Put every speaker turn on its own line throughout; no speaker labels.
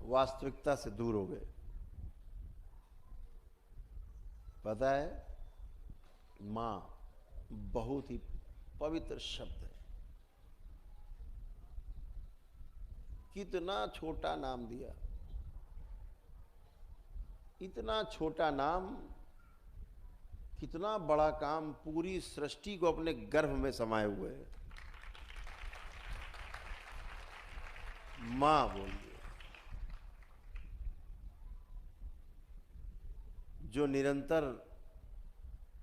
वास्तविकता से दूर हो गए। पता है, मां बहुत ही पवित्र शब्द है। कितना छोटा नाम दिया, इतना छोटा नाम, कितना बड़ा काम, पूरी सृष्टि को अपने गर्भ में समाये हुए है। मां बोलिए, जो निरंतर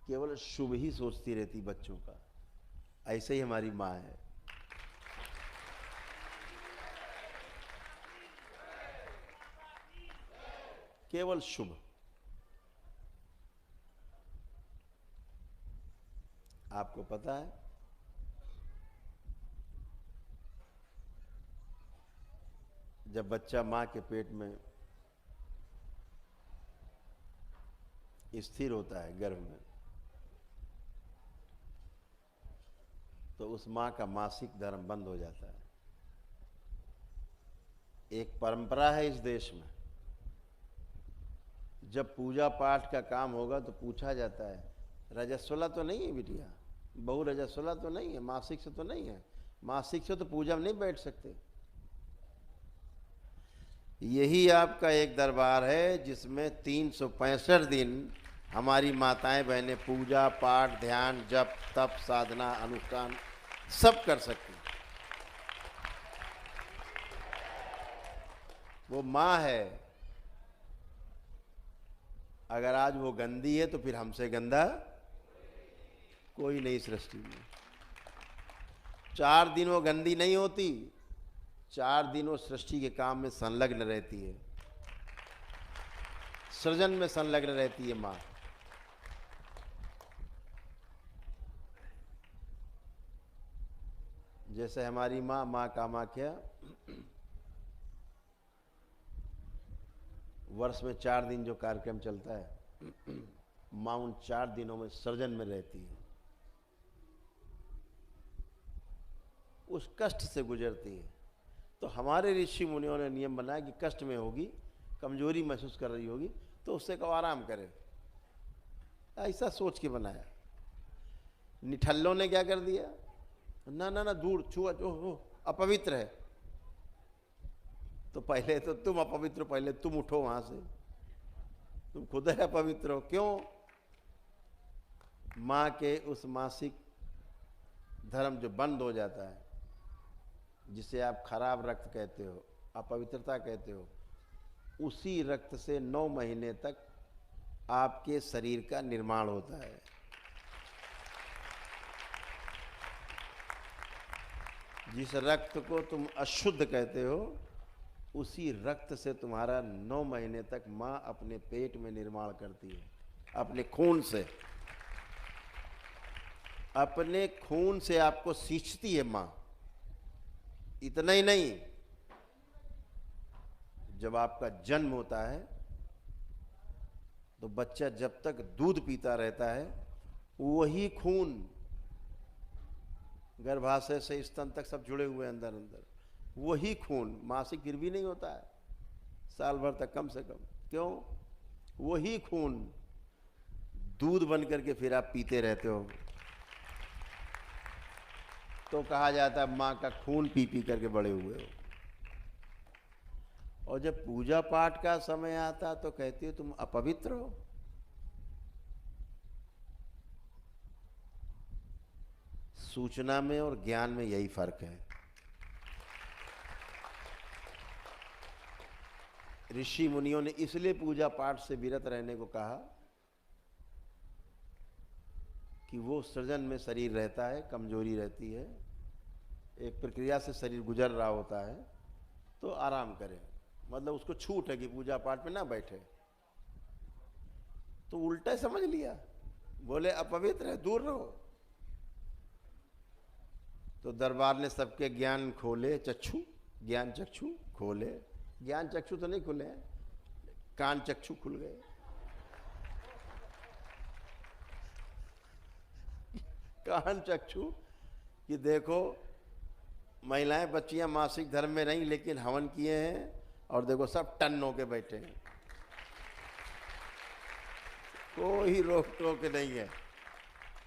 केवल शुभ ही सोचती रहती बच्चों का, ऐसे ही हमारी मां है। केवल शुभ। आपको पता है, जब बच्चा मां के पेट में स्थिर होता है गर्भ में, तो उस मां का मासिक धर्म बंद हो जाता है। एक परंपरा है इस देश में, जब पूजा पाठ का काम होगा तो पूछा जाता है, रजस्वला तो नहीं है बिटिया, बहु रजस्वला तो नहीं है, मासिक से तो नहीं है, मासिक से तो पूजा में नहीं बैठ सकते। यही आपका एक दरबार है जिसमें 365 दिन हमारी माताएं बहनें पूजा पाठ ध्यान जप तप साधना अनुष्ठान सब कर सकती। वो मां है। अगर आज वो गंदी है तो फिर हमसे गंदा कोई नहीं सृष्टि में। 4 दिन वो गंदी नहीं होती, 4 दिन वो सृष्टि के काम में संलग्न रहती है, सृजन में संलग्न रहती है मां। जैसे हमारी मां कामाख्या वर्ष में 4 दिन जो कार्यक्रम चलता है, मां उन 4 दिनों में सृजन में रहती है, उस कष्ट से गुजरती है। तो हमारे ऋषि मुनियों ने नियम बनाया कि कष्ट में होगी, कमजोरी महसूस कर रही होगी, तो उससे कहो आराम करे, ऐसा सोच के बनाया। निठल्लों ने क्या कर दिया, ना ना ना दूर छुआ जो अपवित्र है। तो पहले तो तुम अपवित्र, पहले तुम उठो वहां से, तुम खुद है अपवित्र हो। क्यों? मां के उस मासिक धर्म जो बंद हो जाता है, जिसे आप खराब रक्त कहते हो, अपवित्रता कहते हो, उसी रक्त से 9 महीने तक आपके शरीर का निर्माण होता है। जिस रक्त को तुम अशुद्ध कहते हो, उसी रक्त से तुम्हारा 9 महीने तक मां अपने पेट में निर्माण करती है, अपने खून से। अपने खून से आपको सींचती है मां। इतना ही नहीं, जब आपका जन्म होता है तो बच्चा जब तक दूध पीता रहता है, वही खून गर्भाशय से स्तन तक सब जुड़े हुए अंदर अंदर, वही खून मासिक फिर भी नहीं होता है, साल भर तक कम से कम। क्यों? वही खून दूध बन करके फिर आप पीते रहते हो। तो कहा जाता है मां का खून पी पी करके बड़े हुए हो। और जब पूजा पाठ का समय आता तो कहती हो तुम अपवित्र हो। सूचना में और ज्ञान में यही फर्क है। ऋषि मुनियों ने इसलिए पूजा पाठ से विरत रहने को कहा कि वो सृजन में शरीर रहता है, कमजोरी रहती है, एक प्रक्रिया से शरीर गुजर रहा होता है, तो आराम करे। मतलब उसको छूट है कि पूजा पाठ में ना बैठे। तो उल्टा समझ लिया, बोले अपवित्र है, दूर रहो। तो दरबार ने सबके ज्ञान खोले, चक्षु, ज्ञान चक्षु खोले। ज्ञान चक्षु तो नहीं खुले हैं, कान चक्षु खुल गए। कान चक्षु कि देखो, महिलाएं बच्चियां मासिक धर्म में नहीं, लेकिन हवन किए हैं और देखो सब टन होके बैठे हैं, कोई रोक टोक नहीं है।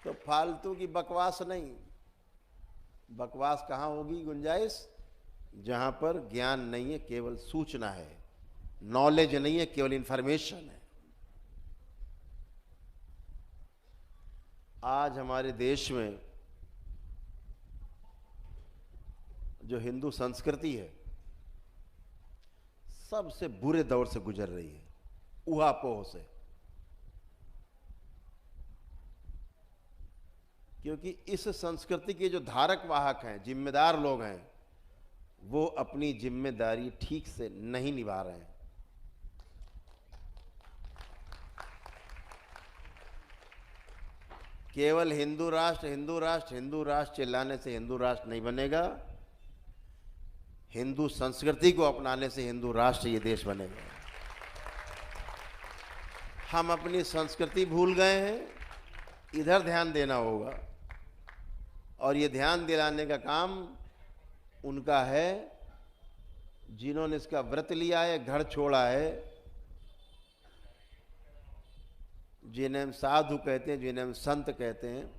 तो फालतू की बकवास नहीं। बकवास कहाँ होगी गुंजाइश? जहां पर ज्ञान नहीं है, केवल सूचना है, नॉलेज नहीं है, केवल इंफॉर्मेशन है। आज हमारे देश में जो हिंदू संस्कृति है सबसे बुरे दौर से गुजर रही है, ऊहापोह से। क्योंकि इस संस्कृति के जो धारक वाहक हैं, जिम्मेदार लोग हैं, वो अपनी जिम्मेदारी ठीक से नहीं निभा रहे हैं। केवल हिंदू राष्ट्र हिंदू राष्ट्र हिंदू राष्ट्र चिल्लाने से हिंदू राष्ट्र नहीं बनेगा। हिंदू संस्कृति को अपनाने से हिंदू राष्ट्र, ये देश बनेगा। हम अपनी संस्कृति भूल गए हैं, इधर ध्यान देना होगा। और ये ध्यान दिलाने का काम उनका है जिन्होंने इसका व्रत लिया है, घर छोड़ा है, जिन्हें हम साधु कहते हैं, जिन्हें हम संत कहते हैं।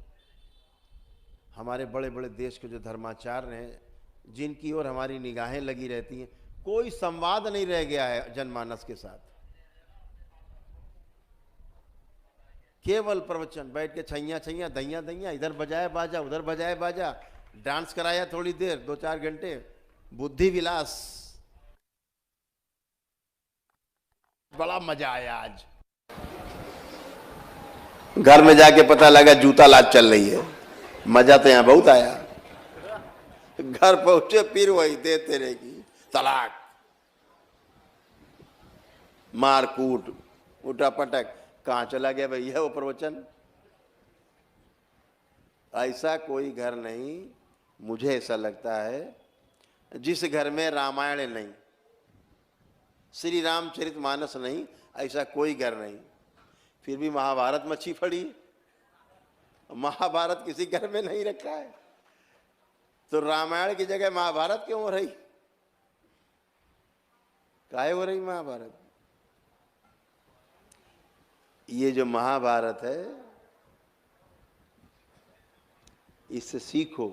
हमारे बड़े बड़े देश के जो धर्माचार्य हैं, जिनकी ओर हमारी निगाहें लगी रहती हैं, कोई संवाद नहीं रह गया है जनमानस के साथ। केवल प्रवचन, बैठ के छैया छैया दैया दैया, इधर बजाए बाजा उधर बजाए बाजा, डांस कराया थोड़ी देर 2-4 घंटे, बुद्धि विलास। बड़ा मजा आया आज। घर में जाके पता लगा जूता लात चल रही है। मजा तो यहां बहुत आया। घर पहुंचे फिर वही देते रहेगी, तलाक, मार कूट, उठा पटक। कहां चला गया भैया वो प्रवचन? ऐसा कोई घर नहीं, मुझे ऐसा लगता है, जिस घर में रामायण नहीं, श्री रामचरितमानस नहीं, ऐसा कोई घर नहीं। फिर भी महाभारत मच्छी फड़ी। महाभारत किसी घर में नहीं रखा है, तो रामायण की जगह महाभारत क्यों हो रही? काहे हो रही महाभारत? ये जो महाभारत है, इससे सीखो।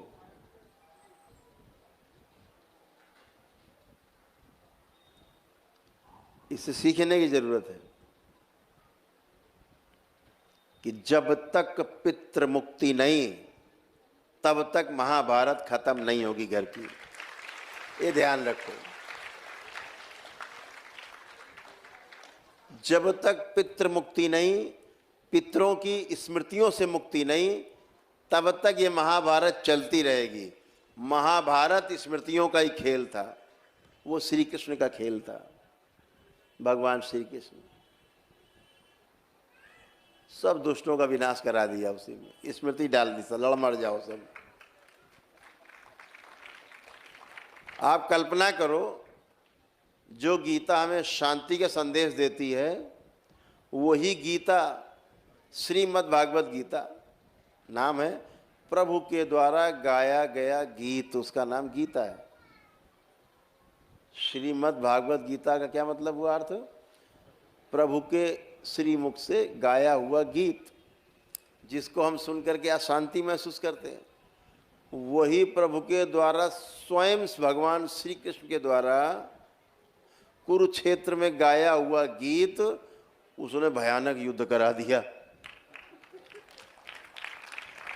इससे सीखने की जरूरत है कि जब तक पितृ मुक्ति नहीं, तब तक महाभारत खत्म नहीं होगी घर की। ये ध्यान रखो। जब तक पितृ मुक्ति नहीं, पितरों की स्मृतियों से मुक्ति नहीं, तब तक ये महाभारत चलती रहेगी। महाभारत स्मृतियों का ही खेल था, वो श्री कृष्ण का खेल था। भगवान श्री कृष्ण सब दुष्टों का विनाश करा दिया, उसी में स्मृति डाल दी, सब लड़ मर जाओ सब। आप कल्पना करो, जो गीता हमें शांति का संदेश देती है, वही गीता श्रीमद् भागवत गीता नाम है, प्रभु के द्वारा गाया गया गीत, उसका नाम गीता है। श्रीमद् भागवत गीता का क्या मतलब हुआ? अर्थ प्रभु के श्रीमुख से गाया हुआ गीत, जिसको हम सुन करके अशांति महसूस करते हैं, वही प्रभु के द्वारा स्वयं भगवान श्री कृष्ण के द्वारा कुरुक्षेत्र में गाया हुआ गीत, उसने भयानक युद्ध करा दिया,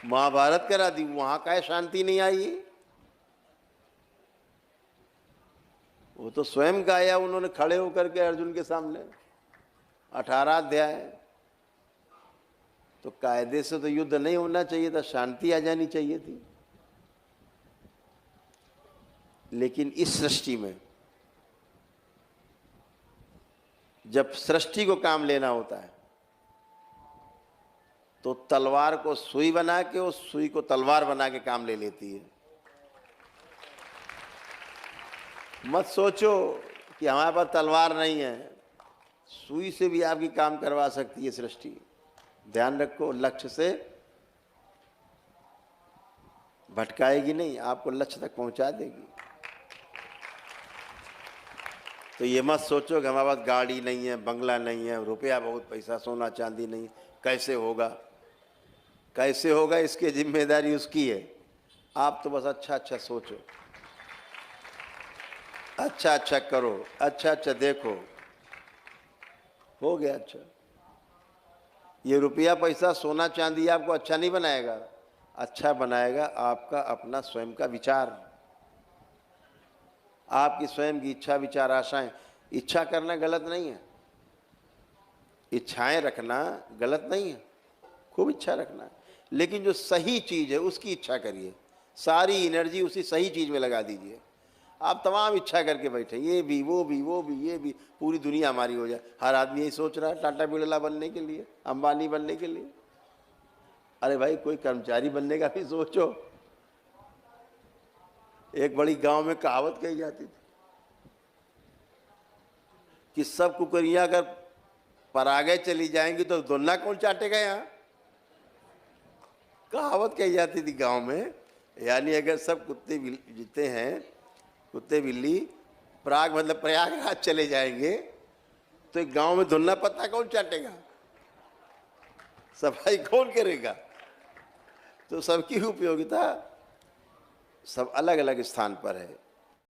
महाभारत करा दी। वहां का शांति नहीं आई, वो तो स्वयं गाया उन्होंने खड़े होकर के अर्जुन के सामने, 18 अध्याय। तो कायदे से तो युद्ध नहीं होना चाहिए था, शांति आ जानी चाहिए थी। लेकिन इस सृष्टि में जब सृष्टि को काम लेना होता है, तो तलवार को सुई बना के उस सुई को तलवार बना के काम ले लेती है। मत सोचो कि हमारे पास तलवार नहीं है, सुई से भी आपकी काम करवा सकती है सृष्टि। ध्यान रखो, लक्ष्य से भटकाएगी नहीं, आपको लक्ष्य तक पहुंचा देगी। तो ये मत सोचो कि हमारे पास गाड़ी नहीं है, बंगला नहीं है, रुपया बहुत, पैसा, सोना चांदी नहीं, कैसे होगा। कैसे होगा इसकी जिम्मेदारी उसकी है। आप तो बस अच्छा अच्छा सोचो, अच्छा अच्छा करो, अच्छा अच्छा देखो, हो गया। अच्छा, ये रुपया पैसा सोना चांदी आपको अच्छा नहीं बनाएगा, अच्छा बनाएगा आपका अपना स्वयं का विचार, आपकी स्वयं की इच्छा, विचार, आशाएं। इच्छा करना गलत नहीं है, इच्छाएं रखना गलत नहीं है, खूब इच्छा रखना है, लेकिन जो सही चीज है उसकी इच्छा करिए, सारी एनर्जी उसी सही चीज में लगा दीजिए। आप तमाम इच्छा करके बैठे, ये भी, वो भी, वो भी, ये भी, पूरी दुनिया हमारी हो जाए। हर आदमी यही सोच रहा है, टाटा बिरला बनने के लिए, अंबानी बनने के लिए। अरे भाई, कोई कर्मचारी बनने का भी सोचो। एक बड़ी गांव में कहावत कही जाती थी कि सब कुकरियां अगर परागे चली जाएंगी तो दोना कौन चाटेगा यहाँ। कहावत कही जाती थी गांव में, यानी अगर सब कुत्ते जीते हैं, कुत्ते बिल्ली पराग मतलब प्रयागराज चले जाएंगे तो एक गांव में धुन्ना पत्ता कौन चाटेगा, सफाई कौन करेगा। तो सबकी उपयोगिता सब अलग अलग स्थान पर है।